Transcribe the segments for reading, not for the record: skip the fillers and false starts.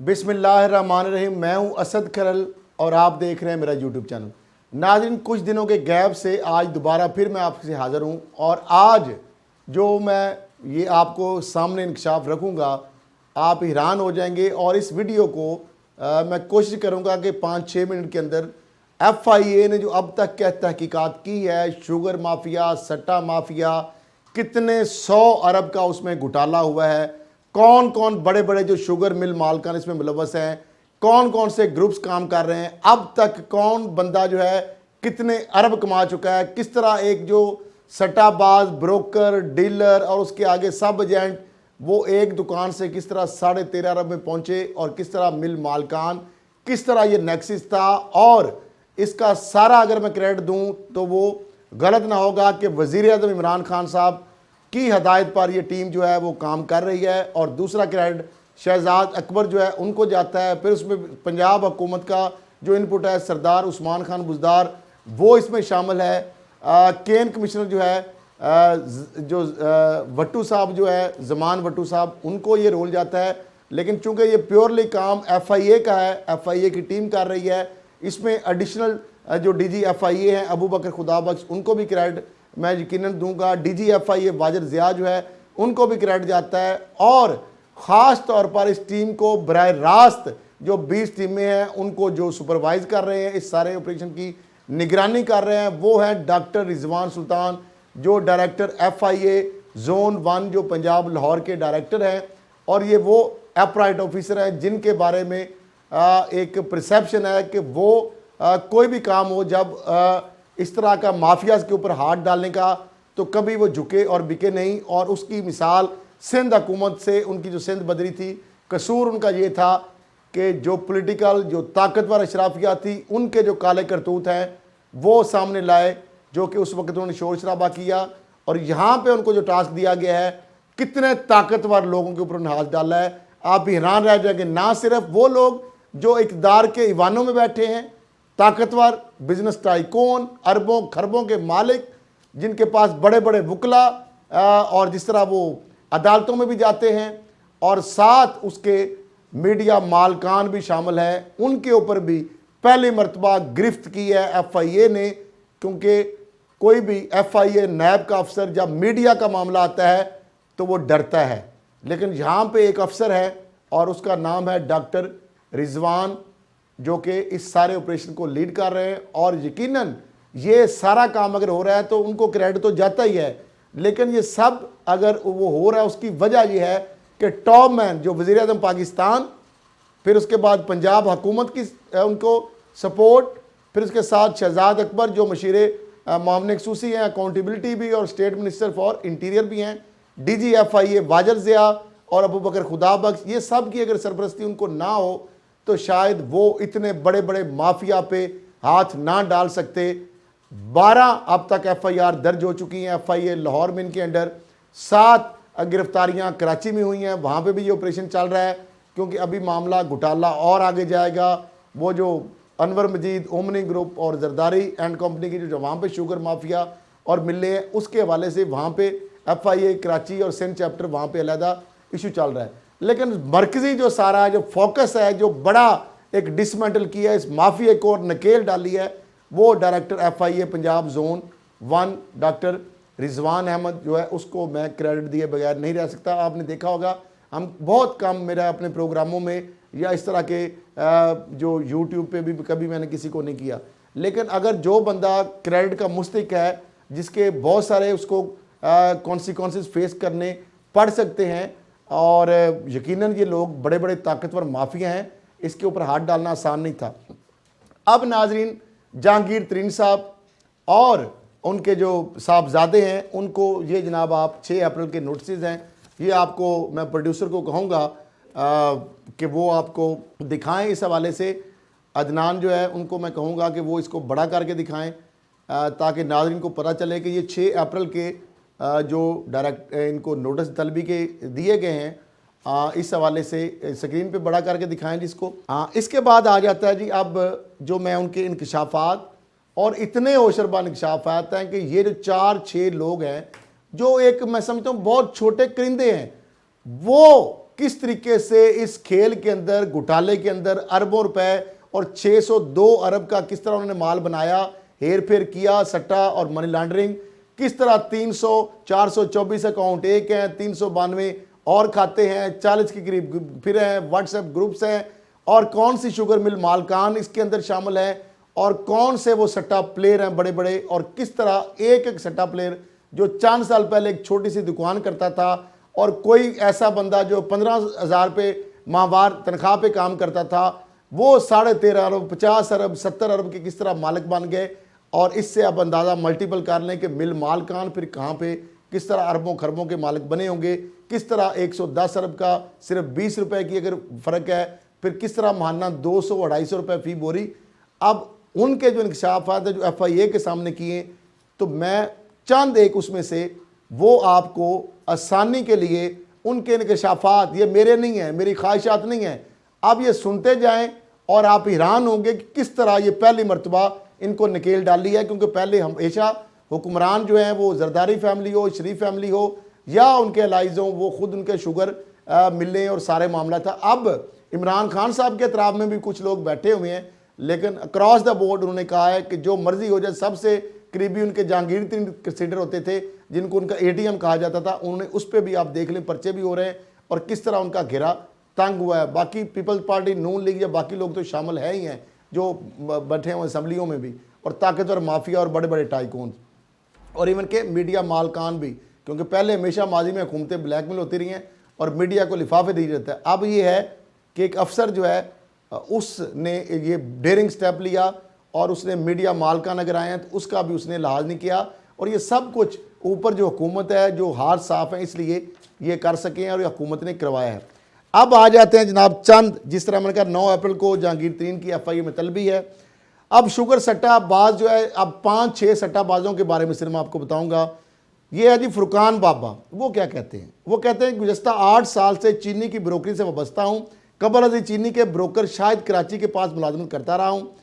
बिस्मिल्लाहिर्रहमानिर्रहीम। मैं हूं असद खरल और आप देख रहे हैं मेरा यूट्यूब चैनल। नाज़रीन, कुछ दिनों के गैप से आज दोबारा फिर मैं आपसे हाज़िर हूं और आज जो मैं ये आपको सामने इंकशाफ रखूंगा आप हैरान हो जाएंगे। और इस वीडियो को मैं कोशिश करूंगा कि 5-6 मिनट के अंदर FIA ने जो अब तक क्या तहकीकात की है, शुगर माफिया, सट्टा माफिया, कितने 100 अरब का उसमें घोटाला हुआ है, कौन कौन बड़े बड़े जो शुगर मिल मालकान इसमें मुलव्वस हैं, कौन कौन से ग्रुप्स काम कर रहे हैं, अब तक कौन बंदा जो है कितने अरब कमा चुका है, किस तरह एक जो सट्टाबाज, ब्रोकर, डीलर और उसके आगे सब एजेंट वो एक दुकान से किस तरह 13.5 अरब में पहुंचे और किस तरह मिल मालकान, किस तरह ये नेक्सिस था। और इसका सारा अगर मैं क्रेडिट दूं तो वो गलत ना होगा कि वज़ीर आज़म इमरान खान साहब की हदायत पर ये टीम जो है वो काम कर रही है। और दूसरा क्रेडिट शहजाद अकबर जो है उनको जाता है। फिर उसमें पंजाब हुकूमत का जो इनपुट है, सरदार उस्मान खान बुज़दार वो इसमें शामिल है। केन कमिश्नर जो है जो वट्टू साहब जो है, ज़मान वट्टू साहब, उनको ये रोल जाता है। लेकिन चूंकि ये प्योरली काम FIA का है, FIA की टीम कर रही है, इसमें एडिशनल जो DG FIA हैं अबू बकर खुदाबख्श, उनको भी क्रेडिट मैं यकीनन दूंगा। DG FIA वाजिर ज़िया जो है उनको भी क्रेडिट जाता है। और ख़ास तौर पर इस टीम को बराह रास्त जो 20 टीमें हैं उनको जो सुपरवाइज़ कर रहे हैं, इस सारे ऑपरेशन की निगरानी कर रहे हैं, वो है डॉक्टर रिजवान सुल्तान जो डायरेक्टर FIA जोन 1 जो पंजाब लाहौर के डायरेक्टर हैं। और ये वो अपराइट ऑफिसर हैं जिनके बारे में एक परसेप्शन है कि वो कोई भी काम हो, जब इस तरह का माफियाज के ऊपर हाथ डालने का, तो कभी वो झुके और बिके नहीं। और उसकी मिसाल सिंध हुकूमत से, उनकी जो सिंध बदरी थी, कसूर उनका ये था कि जो पॉलिटिकल जो ताकतवर अशराफिया थी उनके जो काले करतूत हैं वो सामने लाए, जो कि उस वक्त उन्होंने शोर शराबा किया। और यहाँ पे उनको जो टास्क दिया गया है, कितने ताकतवर लोगों के ऊपर उन्होंने हाथ डाला है, आप भी हैरान रह जाएंगे। ना सिर्फ वो लोग जो इक़्तिदार के ईवानों में बैठे हैं, ताकतवर बिजनेस टाइकून, अरबों खरबों के मालिक जिनके पास बड़े बड़े वकला और जिस तरह वो अदालतों में भी जाते हैं, और साथ उसके मीडिया मालकान भी शामिल हैं, उनके ऊपर भी पहली मरतबा गिरफ्त की है FIA ने। क्योंकि कोई भी FIA नैब का अफसर जब मीडिया का मामला आता है तो वो डरता है। लेकिन यहाँ पे एक अफसर है और उसका नाम है डॉक्टर रिजवान, जो कि इस सारे ऑपरेशन को लीड कर रहे हैं। और यकीनन ये सारा काम अगर हो रहा है तो उनको क्रेडिट तो जाता ही है, लेकिन ये सब अगर वो हो रहा है उसकी वजह यह है कि टॉप मैन जो वज़ीर आज़म पाकिस्तान, फिर उसके बाद पंजाब हुकूमत की उनको सपोर्ट, फिर उसके साथ शहजाद अकबर जो मशीरे मामले खसूसी हैं, अकाउंटेबिलिटी भी और स्टेट मिनिस्टर फॉर इंटीरियर भी हैं, DG FIA वाजिर ज़िया और अबू बकर खुदाबख्श, ये सब की अगर सरपरस्ती उनको ना हो तो शायद वो इतने बड़े बड़े माफिया पे हाथ ना डाल सकते। 12 अब तक FIR दर्ज हो चुकी हैं FIA लाहौर में इनके अंडर, 7 गिरफ्तारियां कराची में हुई हैं, वहाँ पे भी ये ऑपरेशन चल रहा है। क्योंकि अभी मामला घोटाला और आगे जाएगा। वो जो अनवर मजीद, ओमनी ग्रुप और जरदारी एंड कंपनी की जो वहाँ पे शुगर माफिया और मिले हैं, उसके हवाले से वहाँ पे FIA कराची और सिंध चैप्टर वहाँ पे अलहदा इशू चल रहा है। लेकिन मरकज़ी जो सारा जो फोकस है, जो बड़ा एक डिसमेंटल किया है, इस माफिया को और नकेल डाली है, वो director FIA Punjab zone 1 doctor Rizwan Ahmed जो है, उसको मैं क्रेडिट दिए बगैर नहीं रह सकता। आपने देखा होगा हम बहुत कम मेरा अपने प्रोग्रामों में या इस तरह के जो यूट्यूब पे भी कभी मैंने किसी को नहीं किया। लेकिन अगर जो बंदा क्रेडिट का मुस्तहिक है, जिसके बहुत सारे उसको कॉन्सिक्वेंसेस फेस करने पड़ सकते हैं, और यकीनन ये लोग बड़े बड़े ताकतवर माफिया हैं, इसके ऊपर हाथ डालना आसान नहीं था। अब नाजरीन, जहांगीर तरीन साहब और उनके जो साहबजादे हैं उनको ये जनाब आप 6 अप्रैल के नोटिस हैं, ये आपको मैं प्रोड्यूसर को कहूँगा कि वो आपको दिखाएं। इस हवाले से अदनान जो है उनको मैं कहूँगा कि वो इसको बड़ा करके दिखाएं, ताकि नाज़रीन को पता चले कि ये 6 अप्रैल के जो डायरेक्ट इनको नोटिस तलबी के दिए गए हैं, इस हवाले से स्क्रीन पे बड़ा करके दिखाएं जिसको। इसके बाद आ जाता है जी अब जो मैं उनके इंकशाफात, और इतने होशरबा इंकशाफात हैं कि ये जो 4-6 लोग हैं जो एक मैं समझता हूँ बहुत छोटे करिंदे हैं, वो किस तरीके से इस खेल के अंदर, घोटाले के अंदर अरबों रुपए और 602 अरब का किस तरह उन्होंने माल बनाया, हेर फेर किया, सट्टा और मनी लॉन्ड्रिंग, किस तरह 424 अकाउंट एक हैं, 392 और खाते हैं, 40 के करीब फिर हैं, व्हाट्सएप ग्रुप्स हैं, और कौन सी शुगर मिल मालकान इसके अंदर शामिल है, और कौन से वो सट्टा प्लेयर हैं बड़े बड़े, और किस तरह एक एक सट्टा प्लेयर जो चंद साल पहले एक छोटी सी दुकान करता था, और कोई ऐसा बंदा जो 15,000 पे माहवार तनख्वाह पे काम करता था, वो 13.5 अरब, 50 अरब, 70 अरब के किस तरह मालिक बन गए। और इससे आप अंदाज़ा मल्टीपल कर लें कि मिल मालकान फिर कहाँ पे किस तरह अरबों खरबों के मालिक बने होंगे, किस तरह 110 अरब का सिर्फ 20 रुपए की अगर फ़र्क है, फिर किस तरह मानना 200-250 रुपये फ़ी बोरी। अब उनके जो इंकशाफात है जो FIA के सामने किए, तो मैं चंद एक उसमें से वो आपको आसानी के लिए उनके इंकशाफात, ये मेरे नहीं हैं, मेरी ख्वाहिशात नहीं हैं, आप ये सुनते जाएं और आप हैरान होंगे कि किस तरह ये पहली मरतबा इनको नकेल डाली है। क्योंकि पहले हमेशा हुक्मरान जो हैं वो जरदारी फैमिली हो, शरीफ फैमिली हो, या उनके अलाइज हों, वो खुद उनके शुगर मिलें और सारे मामला था। अब इमरान खान साहब के एतराफ़ में भी कुछ लोग बैठे हुए हैं, लेकिन अक्रॉस द बोर्ड उन्होंने कहा है कि जो मर्जी हो जाए। सबसे करीबी उनके जहांगीर तीन कंसीडर होते थे, जिनको उनका ATM कहा जाता था, उन्होंने उस पर भी आप देख लें पर्चे भी हो रहे हैं, और किस तरह उनका घेरा तंग हुआ है। बाकी पीपल्स पार्टी, नून लीग या बाकी लोग तो शामिल है ही हैं जो बैठे हुए असम्बलियों में भी, और ताकतवर माफिया और बड़े बड़े टाइकून, और इवन के मीडिया मालकान भी, क्योंकि पहले हमेशा माजी में हुकूमतें ब्लैकमेल होती रही हैं और मीडिया को लिफाफे दी जाता है। अब ये है कि एक अफसर जो है उसने ये डेयरिंग स्टेप लिया और उसने मीडिया मालकान अगर आए हैं तो उसका भी उसने लिहाज नहीं किया, और ये सब कुछ ऊपर जो हुकूमत है, जो हाथ साफ है, इसलिए ये कर सके हैं और ये हुकूमत ने करवाया है। अब आ जाते हैं जनाब चंद, जिस तरह मैंने कहा 9 अप्रैल को जहांगीर तरीन की FIA में तलबी है। अब शुगर सट्टा बाज जो है, अब 5-6 सट्टाबाजों के बारे में सिर्फ मैं आपको बताऊंगा। ये है जी फुरकान बाबा। वो क्या कहते हैं? वो कहते हैं गुज़श्ता 8 साल से चीनी की ब्रोकरी से वाबस्ता हूँ। कबल अजी चीनी के ब्रोकर शायद कराची के पास मुलाजमत करता रहा हूँ।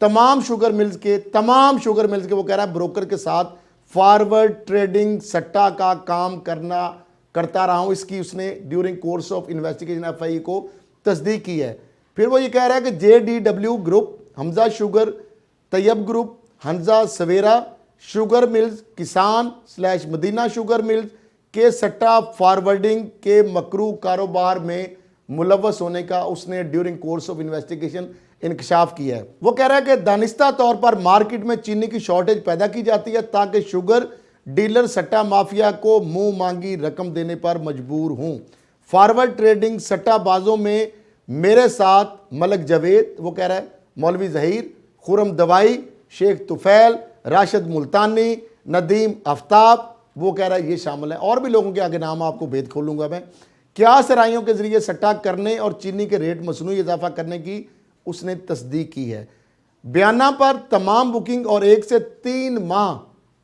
तमाम शुगर मिल्स के वो कह रहा है ब्रोकर के साथ फॉरवर्ड ट्रेडिंग सट्टा का काम करता रहा हूँ। इसकी उसने during course of investigation FIA को तस्दीक की है। फिर वो ये कह रहा है कि JDW group, Hamza sugar, Tayyab group, Hamza Savera sugar mills, किसान / मदीना शुगर मिल्स के सट्टा फॉरवर्डिंग के मकरू कारोबार में मुलव्वस होने का उसने ड्यूरिंग कोर्स ऑफ इन्वेस्टिगेशन इंकशाफ किया है। वो कह रहा है कि दानिस्ता तौर पर मार्केट में चीनी की शॉर्टेज पैदा की जाती है ताकि शुगर डीलर सट्टा माफिया को मुंह मांगी रकम देने पर मजबूर हूं। फॉरवर्ड ट्रेडिंग सट्टाबाजों में मेरे साथ मलक जवेद, वो कह रहा है मौलवी जहीर, खुरम दवाई, शेख तुफैल, राशिद मुल्तानी, नदीम आफ्ताब, वो कह रहा है ये शामिल है। और भी लोगों के आगे नाम आपको भेद खोलूंगा मैं। क्या सराइयों के जरिए सट्टा करने और चीनी के रेट मसनूई इजाफा करने की उसने तस्दीक की है। बयाना पर तमाम बुकिंग और 1 से 3 माह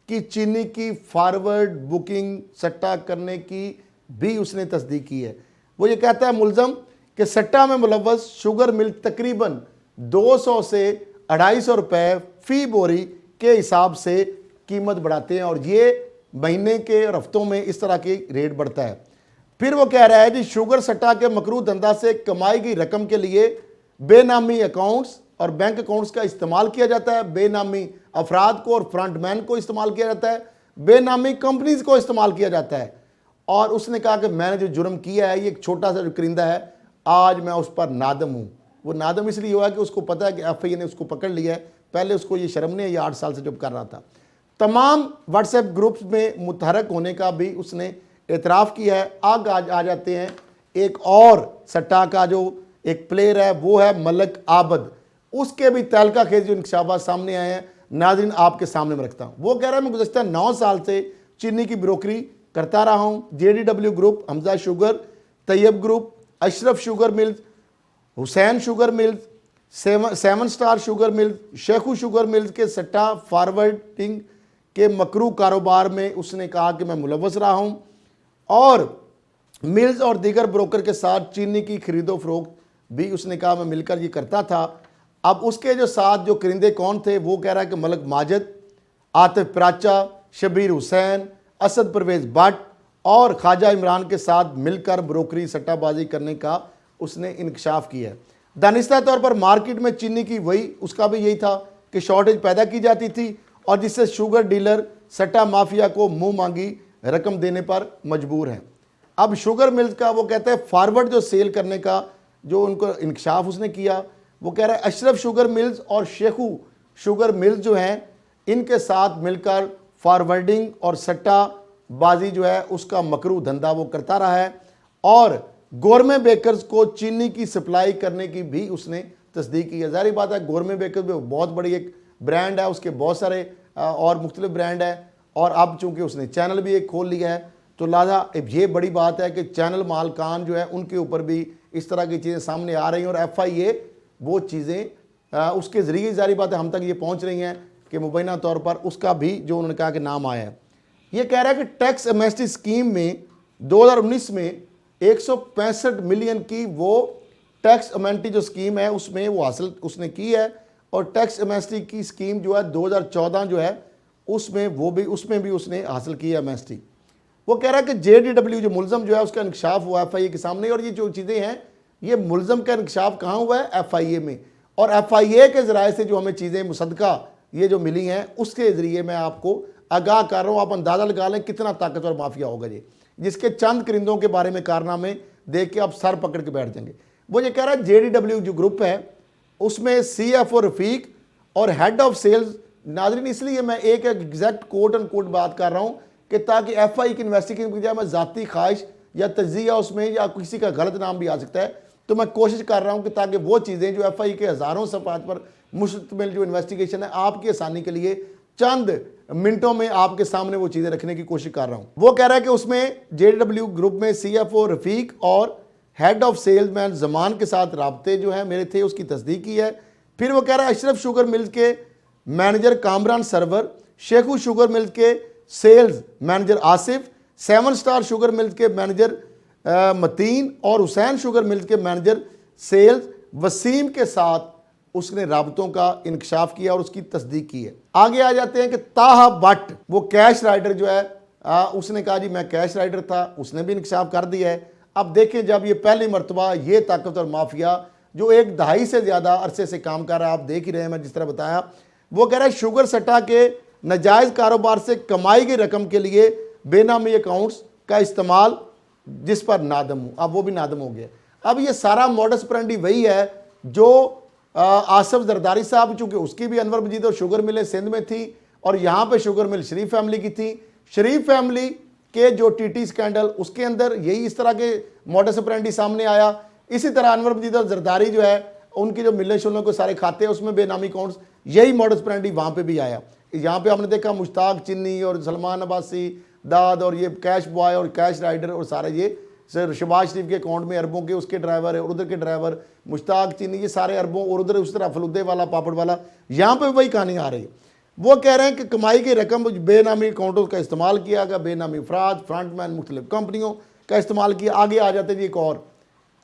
की चीनी की फॉरवर्ड बुकिंग सट्टा करने की भी उसने तस्दीक की है। वो ये कहता है मुलजम कि सट्टा में मुलव्वस शुगर मिल तकरीबन 200 से 250 रुपये फ़ी बोरी के हिसाब से कीमत बढ़ाते हैं, और ये महीने के और हफ्तों में इस तरह की रेट बढ़ता है। फिर वो कह रहा है जी शुगर सट्टा के मकरू धंधा से कमाई गई रकम के लिए बेनामी अकाउंट्स और बैंक अकाउंट्स का इस्तेमाल किया जाता है, बेनामी अफराद को और फ्रंटमैन को इस्तेमाल किया जाता है, बेनामी कंपनीज को इस्तेमाल किया जाता है। और उसने कहा कि मैंने जो जुर्म किया है, ये एक छोटा सा जो करिंदा है, आज मैं उस पर नादम हूँ। वो नादम इसलिए हुआ कि उसको पता है कि FIA ने उसको पकड़ लिया है, पहले उसको ये शर्म नहीं है, ये 8 साल से जब कर रहा था। तमाम व्हाट्सएप ग्रुप्स में मुतहरक होने का भी उसने एतराफ़ किया है। आग आ जाते हैं एक और सट्टा का जो एक प्लेयर है, वो है मलक आबद। उसके भी तहलका खेज जो इंकशाफात सामने आए हैं, नाज़रीन आपके सामने में रखता हूँ। वो कह रहा है मैं गुज़श्ता 9 साल से चीनी की ब्रोकरी करता रहा हूँ। JDW group, Hamza sugar, Tayyab group, Ashraf sugar mills, Hussain sugar mills, 7 star sugar mills, Shekhu sugar mills के सट्टा फॉरवर्डिंग के मकरू कारोबार में उसने कहा कि मैं मुलव्वस रहा हूँ, और मिल्स और दीगर ब्रोकर के साथ चीनी की खरीदो फरोख्त भी उसने कहा मैं मिलकर ये करता था। अब उसके जो साथ जो करिंदे कौन थे, वो कह रहा है कि मलक माजिद, आतिफ प्राचा, शबीर हुसैन, असद परवेज़ भट्ट और ख्वाजा इमरान के साथ मिलकर ब्रोकरी सट्टाबाजी करने का उसने इंकशाफ किया है। दानिस्ता तौर पर मार्केट में चीनी की वही उसका भी यही था कि शॉर्टेज पैदा की जाती थी और जिससे शुगर डीलर सट्टा माफिया को मुंह मांगी रकम देने पर मजबूर हैं। अब शुगर मिल्स का वो कहते हैं फॉरवर्ड जो सेल करने का जो उनको इंकशाफ उसने किया, वो कह रहा है अशरफ शुगर मिल्स और शेखू शुगर मिल्स जो हैं इनके साथ मिलकर फॉरवर्डिंग और सट्टाबाजी जो है उसका मकरू धंधा वो करता रहा है और गोरमे बेकर्स को चीनी की सप्लाई करने की भी उसने तस्दीक की है। जाहिर बात है गोरमे बेकर्स में बहुत बड़ी एक ब्रांड है, उसके बहुत सारे और मुख्तलिफ ब्रांड है और अब चूंकि उसने चैनल भी एक खोल लिया है तो लिहाजा ये बड़ी बात है कि चैनल मालकान जो है उनके ऊपर भी इस तरह की चीज़ें सामने आ रही हैं और FIA वो चीज़ें उसके ज़रिए जारी बात है हम तक ये पहुंच रही हैं कि मुबैना तौर पर उसका भी जो उन्होंने कहा कि नाम आया है। ये कह रहा है कि टैक्स एमनेस्टी स्कीम में 2019 में 165 मिलियन की वो टैक्स एमनेस्टी जो स्कीम है उसमें वो हासिल उसने की है और टैक्स एमनेस्टी की स्कीम जो है 2014 जो है उसमें भी उसने हासिल की है एमनेस्टी। वो कह रहा है कि JDW जो मुलजम जो है उसका इंकशाफ हुआ FIA के सामने और ये जो चीज़ें हैं ये मुलजम का इंकशाफ कहाँ हुआ है FIA में और FIA के ज़राए से जो हमें चीज़ें मुसद्दका ये जो मिली हैं उसके ज़रिए मैं आपको आगाह कर रहा हूँ। आप अंदाज़ा लगा लें कितना ताकतवर माफिया होगा ये, जिसके चंद करिंदों के बारे में कारनामे देख के आप सर पकड़ के बैठ जाएंगे। वो ये कह रहा है JDW जो ग्रुप है उसमें CFO रफ़ीक और हेड ऑफ सेल्स नाज़रीन, इसलिए मैं एक एग्जैक्ट कोट एंड कोट बात कर रहा हूँ कि ताकि FIA की इन्वेस्टिगेशन की बजाय मैं ज़ाती ख्वाहिश या तजिया उसमें या किसी का गलत नाम भी आ सकता है तो मैं कोशिश कर रहा हूँ कि ताकि वो चीज़ें जो FIA के हज़ारों सफ़ात पर मुश्तमिल जो इन्वेस्टिगेशन है आपकी आसानी के लिए चंद मिनटों में आपके सामने वो चीज़ें रखने की कोशिश कर रहा हूँ। वो कह रहा है कि उसमें JDW ग्रुप में CFO रफ़ीक और हेड ऑफ सेल्समैन जमान के साथ राब्ते जो है मेरे थे उसकी तस्दीक की है। फिर वो कह रहा है अशरफ शुगर मिल्स के manager Kamran Sarwar, Shekhu sugar mills के sales manager Asif, 7 star sugar mills के मैनेजर मतीन और हुसैन शुगर मिल्स के मैनेजर सेल्स वसीम के साथ उसने राबतों का इंकशाफ किया और उसकी तस्दीक की है। आगे आ जाते हैं कि ताहा भट्ट वो कैश राइडर जो है उसने कहा जी मैं कैश राइडर था, उसने भी इंकशाफ कर दिया है। अब देखें जब ये पहली मरतबा ये ताकतवर माफिया जो एक दहाई से ज़्यादा अरसे से काम कर रहा है, आप देख ही रहे हैं मैं जिस तरह बताया, वो कह रहा है शुगर सट्टा के नाजायज़ कारोबार से कमाई गई रकम के लिए बेनामी अकाउंट्स का इस्तेमाल जिस पर नादम हूँ। अब वो भी नादम हो गया। अब ये सारा मॉडस ऑपरेंडी वही है जो आसफ जरदारी साहब, चूँकि उसकी भी अनवर मजीद और शुगर मिलें सिंध में थी और यहाँ पे शुगर मिल शरीफ फैमिली की थी। शरीफ फैमिली के जो TT स्कैंडल उसके अंदर यही इस तरह के मॉडस ऑपरेंडी सामने आया। इसी तरह अनवर मजीद और जरदारी जो है उनकी जो मिलने शुलने को सारे खाते हैं उसमें बेनामी अकाउंट्स, यही मॉडस ऑपरेंडी वहाँ पे भी आया। यहाँ पे आपने देखा मुश्ताक चिन्नी और सलमान अब्बासी दाद और ये कैश बॉय और कैश राइडर और सारे ये सर शहबाज शरीफ के अकाउंट में अरबों के उसके ड्राइवर है और उधर के ड्राइवर मुश्ताक चिन्नी, ये सारे अरबों और उधर उस तरह फलूदे वाला पापड़ वाला, यहाँ पे वही कहानी आ रही है। वो कह रहे हैं कि कमाई की रकम बेनामी अकाउंटों का इस्तेमाल किया गया, बेनामी अफराद फ्रंटमैन मुख्तलिफ कंपनियों का इस्तेमाल किया। आगे आ जाते जी एक और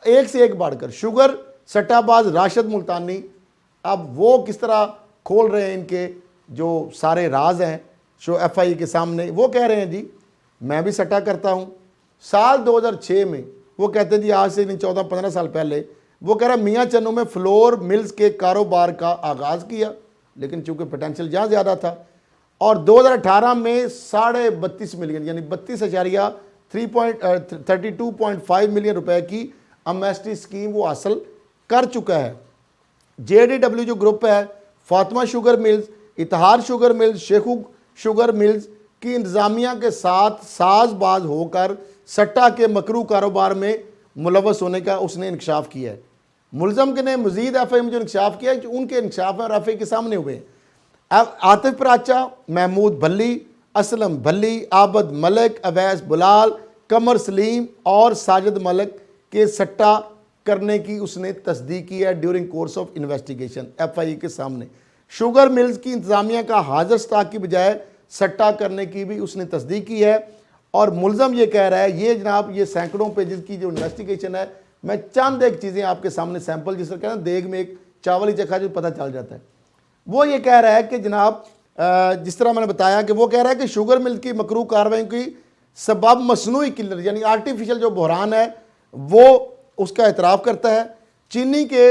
एक से एक बढ़कर शुगर सट्टाबाज राशिद मुल्तानी, अब वो किस तरह खोल रहे हैं इनके जो सारे राज हैं जो FIA के सामने। वो कह रहे हैं जी मैं भी सट्टा करता हूँ। साल 2006 में वो कहते हैं जी आज से नहीं 14-15 साल पहले वो कह रहा है मियाँ चन्नू में फ्लोर मिल्स के कारोबार का आगाज़ किया, लेकिन चूंकि पोटेंशियल जहाँ ज़्यादा था और 2018 में 32.5 मिलियन यानी 32.5 मिलियन रुपए की एमनेस्टी स्कीम वो हासिल कर चुका है। JDW जो ग्रुप है Fatima sugar mills, Ittehad sugar mills, Shekhu sugar mills की इंतज़ामिया के साथ साजबाज होकर सट्टा के मकरू कारोबार में मुलवस होने का उसने इंकशाफ किया है। मुलजम के ने मजीद FIA में जो इंकशाफ किया है जो उनके इंकशाफ और FIA के सामने हुए हैं। आतिफ प्राचा, महमूद भल्ली, असलम भल्ली, आबद मलिक, अवैस बुलाल, कमर सलीम और साजिद मलिक के सट्टा करने की उसने तस्दीक की है during course of investigation FIA के सामने। शुगर मिल्स की इंतज़ामिया का हाजिर स्टॉक की बजाय सट्टा करने की भी उसने तस्दीक की है। और मुलजम ये कह रहा है ये जनाब ये सैकड़ों पेजेस की जो इन्वेस्टिगेशन है, मैं चंद एक चीज़ें आपके सामने सैंपल जिस तरह कहते हैं देग में एक चावल ही चखा जो पता चल जाता है। वो ये कह रहा है कि जनाब जिस तरह मैंने बताया कि वो कह रहा है कि शुगर मिल की मकरू कार्रवाई की सबब मसनूई किल्लत यानी आर्टिफिशियल जो बहरान है वो उसका एतराफ़ करता है। चीनी के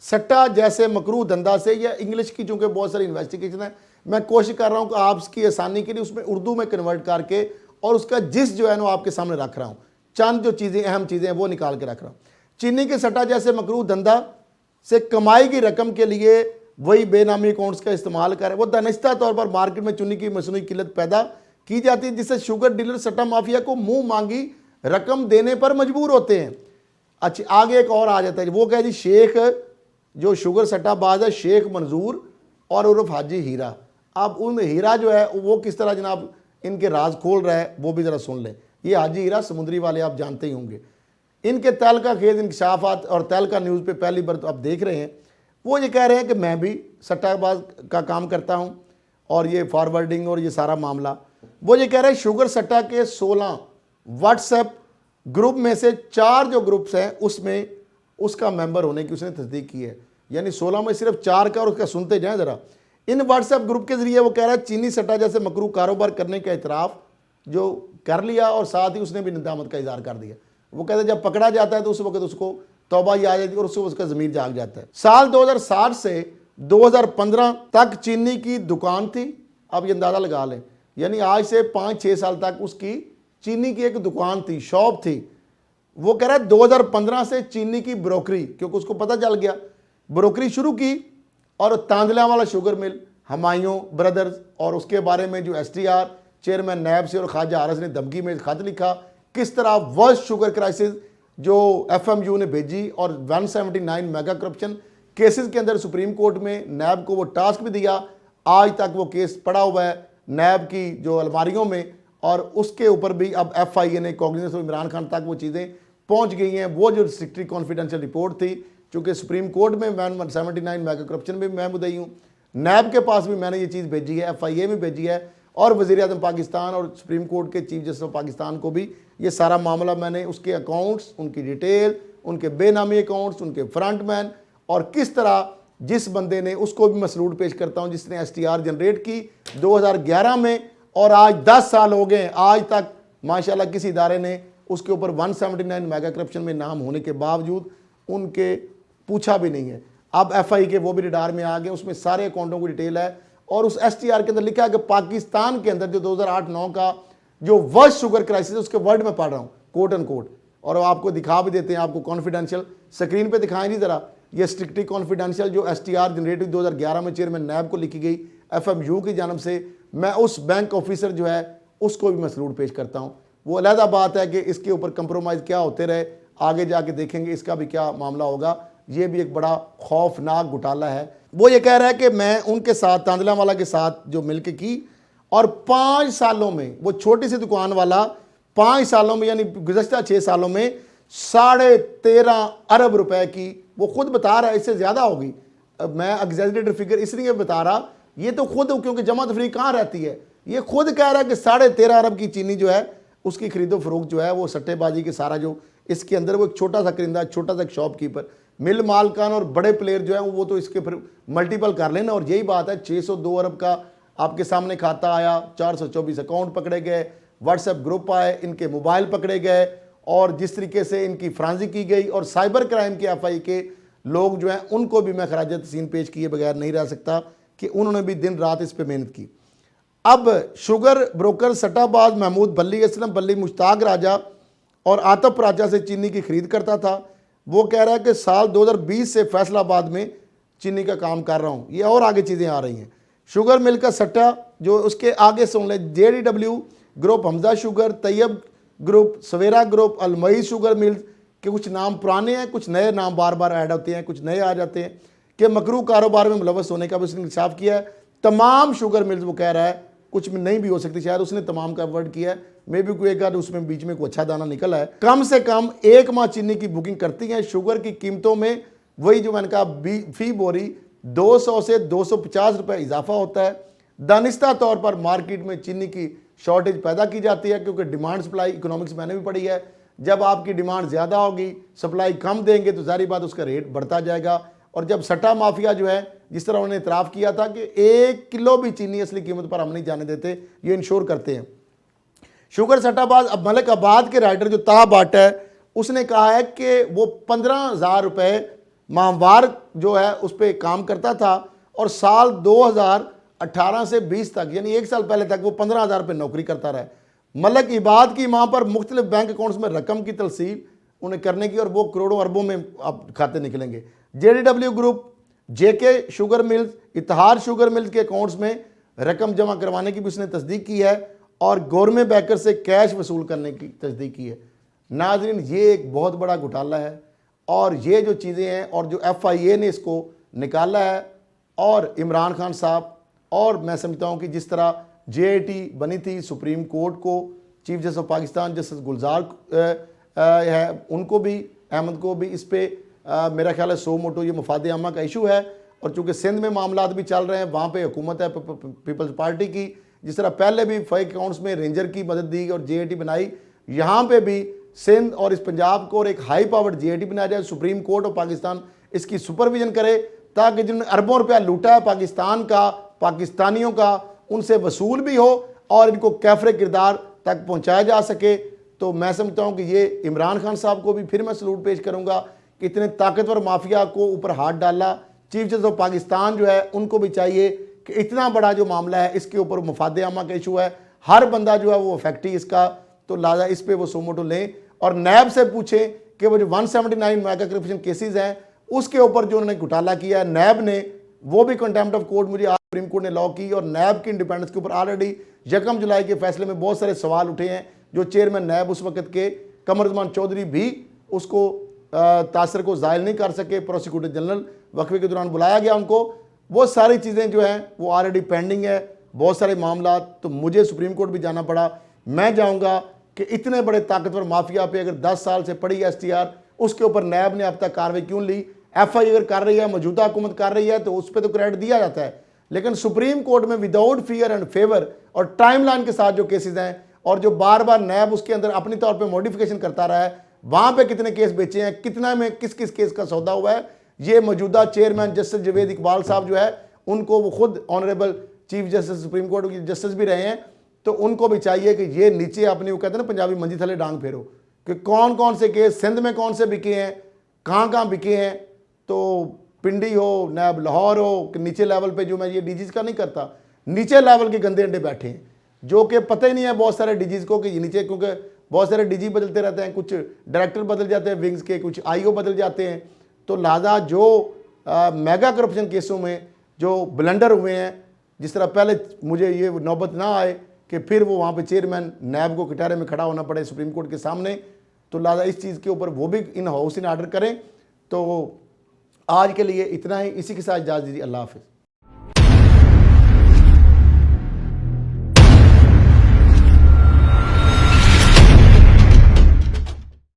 सट्टा जैसे मकरूह धंधा से, या इंग्लिश की चूँकि बहुत सारी इन्वेस्टिगेशन है, मैं कोशिश कर रहा हूँ कि आपकी आसानी के लिए उसमें उर्दू में कन्वर्ट करके और उसका जिस जो है ना आपके सामने रख रहा हूँ, चंद जो चीज़ें अहम चीज़ें हैं वो निकाल के रख रहा हूँ। चीनी के सट्टा जैसे मकरूह धंधा से कमाई की रकम के लिए वही बेनामी अकाउंट्स का इस्तेमाल करें, वो दानिस्ता तौर पर मार्केट में चीनी की मसनूई किल्लत पैदा की जाती है, जिससे शुगर डीलर सट्टा माफिया को मुंह मांगी रकम देने पर मजबूर होते हैं। अच्छा, आगे एक और आ जाता है, वो कहे जी शेख जो शुगर सट्टाबाज है शेख मंजूर और उर्फ हाजी हीरा। अब उन हीरा जो है वो किस तरह जनाब इनके राज खोल रहा है वो भी ज़रा सुन लें। ये हाजी हीरा समुद्री वाले आप जानते ही होंगे, इनके तहलका खेज इंकशाफात और तहलका न्यूज़ पे पहली बार तो आप देख रहे हैं। वो ये कह रहे हैं कि मैं भी सट्टाबाज का काम करता हूँ और ये फॉरवर्डिंग और ये सारा मामला। वो ये कह रहे हैं शुगर सट्टा के 16 व्हाट्सएप ग्रुप में से 4 जो ग्रुप्स हैं उसमें उसका मेंबर होने की उसने तस्दीक की है, यानी 16 में सिर्फ 4 का, और उसका सुनते जाएं ज़रा। इन व्हाट्सएप ग्रुप के ज़रिए वो कह रहा है चीनी सट्टा जैसे मकरूह कारोबार करने का इतराफ़ जो कर लिया और साथ ही उसने भी निदामत का इज़हार कर दिया। वो कहते हैं जब पकड़ा जाता है तो उस वक्त उसको तौबा ही आ जाती है और उसका ज़मीर जाग जाता है। साल 2007 से 2015 तक चीनी की दुकान थी, अब ये अंदाज़ा लगा लें, यानी आज से 5-6 साल तक उसकी चीनी की एक दुकान थी, शॉप थी। वो कह रहा है 2015 से चीनी की ब्रोकरी, क्योंकि उसको पता चल गया, ब्रोकरी शुरू की और तांदला वाला शुगर मिल, हुमायूं ब्रदर्स, और उसके बारे में जो STR चेयरमैन नैब से और ख्वाजा आरस ने धमकी में खत लिखा, किस तरह वर्स्ट शुगर क्राइसिस जो FMU ने भेजी और 179 मेगा करप्शन केसेस के अंदर सुप्रीम कोर्ट में नैब को वो टास्क भी दिया। आज तक वो केस पड़ा हुआ है नैब की जो अलमारियों में, और उसके ऊपर भी अब FIA ने कॉग्निजेंस और इमरान खान तक वो चीज़ें पहुंच गई हैं। वो जो स्ट्रिक्टली कॉन्फिडेंशियल रिपोर्ट थी, चूँकि सुप्रीम कोर्ट में 179 मेगा करप्शन में मैं मुद्दई हूँ, नैब के पास भी मैंने ये चीज़ भेजी है, FIA में भेजी है, और वज़ीर-ए-आज़म पाकिस्तान और सुप्रीम कोर्ट के चीफ जस्टिस ऑफ पाकिस्तान को भी ये सारा मामला मैंने उसके अकाउंट्स, उनकी डिटेल, उनके बेनामी अकाउंट्स, उनके फ्रंटमैन, और किस तरह जिस बंदे ने, उसको भी मसरूड़ पेश करता हूँ जिसने STR जनरेट की 2011 में, और आज 10 साल हो गए, आज तक माशाल्लाह किसी इदारे ने उसके ऊपर 179 मेगा करप्शन में नाम होने के बावजूद उनके पूछा भी नहीं है। अब FI के वो भी रिडार में आ गए, उसमें सारे अकाउंटों की डिटेल है, और उस STR के अंदर लिखा है कि पाकिस्तान के अंदर जो 2008-9 का जो वर्स्ट शुगर क्राइसिस, उसके वर्ड में पढ़ रहा हूँ कोट एंड कोट, और आपको दिखा भी देते हैं, आपको कॉन्फिडेंशियल स्क्रीन पे दिखाएं जी ज़रा, ये स्ट्रिक्टली कॉन्फिडेंशियल जो STR जनरेट 2011 में चेयरमैन नैब को लिखी गई FMU की जानब से। मैं उस बैंक ऑफिसर जो है उसको भी मसरूड़ पेश करता हूँ। वो अलहदा बात है कि इसके ऊपर कंप्रोमाइज़ क्या होते रहे, आगे जाके देखेंगे इसका भी क्या मामला होगा। ये भी एक बड़ा खौफनाक घोटाला है। वो ये कह रहा है कि मैं उनके साथ, तांदला वाला के साथ जो मिलके की, और 5 सालों में वो छोटी सी दुकान वाला 5 सालों में, यानी गुज़श्ता 6 सालों में 13.5 अरब रुपए की, वो खुद बता रहा है, इससे ज़्यादा होगी, मैं एग्जैजरेटेड फिगर इसलिए बता रहा, ये तो खुद, क्योंकि जमा तफरी कहाँ रहती है, ये खुद कह रहा है कि 13.5 अरब की चीनी जो है उसकी खरीदो फरोख्त जो है वो सट्टेबाजी के सारा जो इसके अंदर, वो एक छोटा सा करिंदा, छोटा सा शॉपकीपर, मिल मालकान और बड़े प्लेयर जो है वो तो इसके फिर मल्टीपल कर लेना। और यही बात है, 602 अरब का आपके सामने खाता आया, 424 अकाउंट पकड़े गए, व्हाट्सएप ग्रुप आए, इनके मोबाइल पकड़े गए, और जिस तरीके से इनकी फ्रांजिक की गई, और साइबर क्राइम के FI के लोग जो हैं उनको भी मैं खराज तहसीन पेश किए बगैर नहीं रह सकता कि उन्होंने भी दिन रात इस पर मेहनत की। अब शुगर ब्रोकर सट्टाबाज महमूद बल्ली, असलम बल्ली, मुश्ताक राजा और आतफ राजा से चीनी की खरीद करता था। वो कह रहा है कि साल 2020 से फैसलाबाद में चीनी का काम कर रहा हूँ। ये और आगे चीज़ें आ रही हैं। शुगर मिल का सट्टा जो उसके आगे सुन ले, JDW group, Hamza sugar, Tayyab group, Savera group, अलमई शुगर मिल के कुछ नाम पुराने हैं, कुछ नए नाम बार बार ऐड होते हैं, कुछ नए आ जाते हैं, कि मकरूह कारोबार में मुलवस होने का भी उसने इंकशाफ किया है। तमाम शुगर मिल्स, वो कह रहा है, कुछ में नहीं भी हो सकती, शायद उसने तमाम का वर्ड किया है, मे भी कोई एक आध उसमें बीच में कोई अच्छा दाना निकला है। कम से कम 1 माह चीनी की बुकिंग करती हैं। शुगर की कीमतों में वही जो मैंने कहा, फी बोरी 200 से 250 रुपये इजाफा होता है। दानिस्ता तौर पर मार्केट में चीनी की शॉर्टेज पैदा की जाती है, क्योंकि डिमांड सप्लाई इकोनॉमिक्स मैंने भी पढ़ी है, जब आपकी डिमांड ज़्यादा होगी, सप्लाई कम देंगे तो सारी बात उसका रेट बढ़ता जाएगा। और जब सट्टा माफिया जो है, जिस तरह उन्होंने इतराफ़ किया था कि 1 किलो भी चीनी असली कीमत पर हम नहीं जाने देते, ये इंश्योर करते हैं। शुगर सट्टाबाज अब मलिक आबाद के राइटर जो ताह भट्ट है उसने कहा है कि वो 15,000 रुपये माहवार जो है उस पर काम करता था और साल 2018 से 20 तक यानी 1 साल पहले तक वो 15,000 रुपये नौकरी करता रहा। मलिक इबाद की वहाँ पर मुख्तलिफ बैंक अकाउंट्स में रकम की तलसील उन्हें करने की और वो करोड़ों अरबों में अब खाते निकलेंगे। JDW group, JK sugar mills, Ittehad sugar mills के अकाउंट्स में रकम जमा करवाने की भी उसने तस्दीक की है और गवर्नमेंट बैंकर से कैश वसूल करने की तस्दीक की है। नाज़रीन, ये एक बहुत बड़ा घोटाला है और ये जो चीज़ें हैं और जो FIA ने इसको निकाला है और इमरान खान साहब और मैं समझता हूँ कि जिस तरह JIT बनी थी सुप्रीम कोर्ट को, chief justice of Pakistan justice Gulzar है उनको भी, अहमद को भी इस पर मेरा ख्याल है सो मोटो ये मफाद आमा का इशू है। और चूँकि सिंध में मामला भी चल रहे हैं, वहाँ पे हुकूमत है पीपल्स पार्टी की, जिस तरह पहले भी फेक अकाउंट्स में रेंजर की मदद दी और JIT बनाई, यहाँ पे भी सिंध और इस पंजाब को और एक हाई पावर्ड JIT बनाया जाए। सुप्रीम कोर्ट और पाकिस्तान इसकी सुपरविजन करे ताकि जिन अरबों रुपया लूटा है पाकिस्तान का, पाकिस्तानियों का, उनसे वसूल भी हो और इनको कैफरे किरदार तक पहुँचाया जा सके। तो मैं समझता हूँ कि ये इमरान खान साहब को भी फिर मैं सलूट पेश करूँगा कि इतने ताकतवर माफिया को ऊपर हाथ डाला। चीफ जस्टिस ऑफ पाकिस्तान जो है उनको भी चाहिए कि इतना बड़ा जो मामला है इसके ऊपर मफाद आमा का इशू है, हर बंदा जो है वो अफेक्ट ही इसका, तो लाजा इस पर वो सोमोटो लें और नैब से पूछें कि वो जो 179 मेगा करप्शन केसेस हैं उसके ऊपर जो उन्होंने घोटाला किया है नैब ने, वो भी कंटेम्प्ट ऑफ कोर्ट मुझे आज सुप्रीम कोर्ट ने लॉ की और नैब की इंडिपेंडेंस के ऊपर ऑलरेडी 1 जुलाई के फैसले में बहुत सारे सवाल उठे हैं। जो चेयरमैन नैब उस वक्त के कमरुज़्ज़मान चौधरी भी उसको तासर को ज़ायल नहीं कर सके, प्रोसिक्यूटर जनरल वक्फे के दौरान बुलाया गया उनको, वो सारी चीज़ें जो हैं वो ऑलरेडी पेंडिंग है, बहुत सारे मामला। तो मुझे सुप्रीम कोर्ट भी जाना पड़ा। मैं जाऊँगा कि इतने बड़े ताकतवर माफिया पे अगर 10 साल से पड़ी STR उसके ऊपर नैब ने अब तक कार्रवाई क्यों ली। FI अगर कर रही है, मौजूदा हुकूमत कर रही है तो उस पर तो क्रेडिट दिया जाता है, लेकिन सुप्रीम कोर्ट में विदाउट फियर एंड फेवर और टाइमलाइन के साथ जो केसेस हैं और जो बार बार नैब उसके अंदर अपनी तौर पे मॉडिफिकेशन करता रहा है, वहाँ पे कितने केस बेचे हैं, कितना में किस किस केस का सौदा हुआ है, ये मौजूदा चेयरमैन जस्टिस जवेद इकबाल साहब जो है उनको, वो खुद honourable chief justice supreme court के जस्टिस भी रहे हैं, तो उनको भी चाहिए कि ये नीचे अपनी, वो कहते हैं ना पंजाबी, मंजी थले डांग फेरो कि कौन कौन से केस सिंध में कौन से बिके हैं, कहाँ बिके हैं। तो पिंडी हो, नैब लाहौर हो, कि नीचे लेवल पे जो मैं ये DGs का नहीं करता, नीचे लेवल के गंदे अंडे बैठे हैं जो कि पता ही नहीं है बहुत सारे DGs को कि ये नीचे, क्योंकि बहुत सारे DG बदलते रहते हैं, कुछ डायरेक्टर बदल जाते हैं विंग्स के, कुछ IO बदल जाते हैं। तो लिहाजा जो मेगा करप्शन केसों में जो ब्लंडर हुए हैं, जिस तरह पहले मुझे ये नौबत ना आए कि फिर वो वहाँ पे चेयरमैन नैब को कटारे में खड़ा होना पड़े सुप्रीम कोर्ट के सामने, तो लिहाजा इस चीज़ के ऊपर वो भी इन हाउस इन ऑर्डर करें। तो आज के लिए इतना ही, इसी के साथ इजाज़त दीजिए। अल्लाह हाफ़िज़।